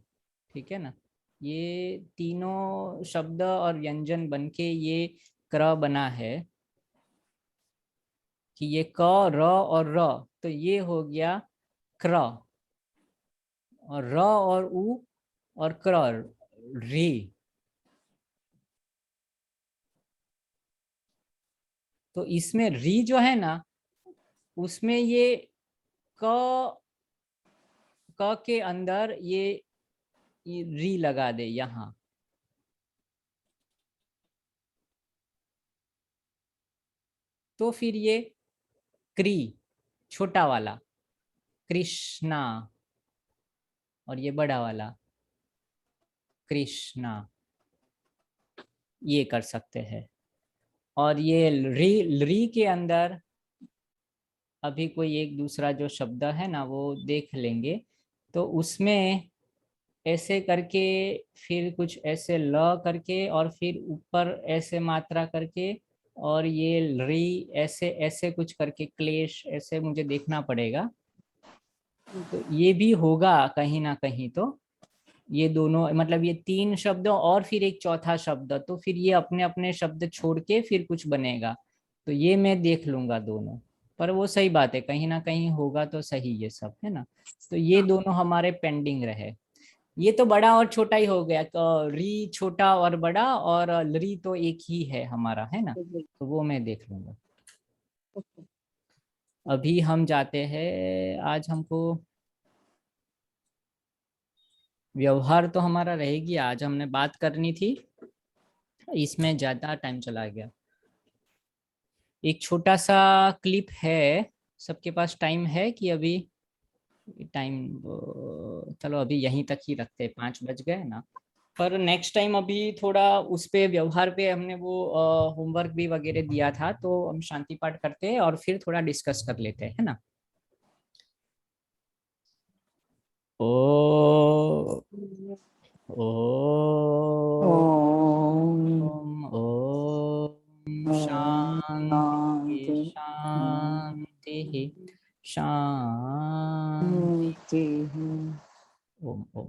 ठीक है ना। ये तीनों शब्द और व्यंजन बनके ये क्र बना है, कि ये क, र और र, तो ये हो गया क्र, और र और उ और क्र, री। तो इसमें री जो है ना, उसमें ये क के अंदर ये री लगा दे यहाँ, तो फिर ये क्री, छोटा वाला कृष्णा, और ये बड़ा वाला कृष्णा, ये कर सकते हैं। और ये री के अंदर अभी कोई एक दूसरा जो शब्द है ना, वो देख लेंगे। तो उसमें ऐसे करके, फिर कुछ ऐसे ल करके, और फिर ऊपर ऐसे मात्रा करके, और ये री ऐसे ऐसे कुछ करके, क्लेश ऐसे मुझे देखना पड़ेगा। तो ये भी होगा कहीं ना कहीं। तो ये दोनों, मतलब ये तीन शब्द और फिर एक चौथा शब्द, तो फिर ये अपने अपने शब्द छोड़ के फिर कुछ बनेगा। तो ये मैं देख लूंगा दोनों, पर वो सही बात है, कहीं ना कहीं होगा तो सही, ये सब है ना। तो ये दोनों हमारे पेंडिंग रहे। ये तो बड़ा और छोटा ही हो गया, तो री छोटा और बड़ा, और लरी तो एक ही है हमारा, है ना। तो वो मैं देख लूंगा। अभी हम जाते हैं, आज हमको व्यवहार तो हमारा रहेगी, आज हमने बात करनी थी, इसमें ज्यादा टाइम चला गया। एक छोटा सा क्लिप है, सबके पास टाइम है कि अभी टाइम, चलो अभी यहीं तक ही रखते हैं, 5 बज गए ना। पर नेक्स्ट टाइम अभी थोड़ा उस पे, व्यवहार पे हमने वो होमवर्क भी वगैरह दिया था, तो हम शांति पाठ करते हैं और फिर थोड़ा डिस्कस कर लेते हैं, है ना। ओ ओ ओम शांति शांति शांति। ओम ओम।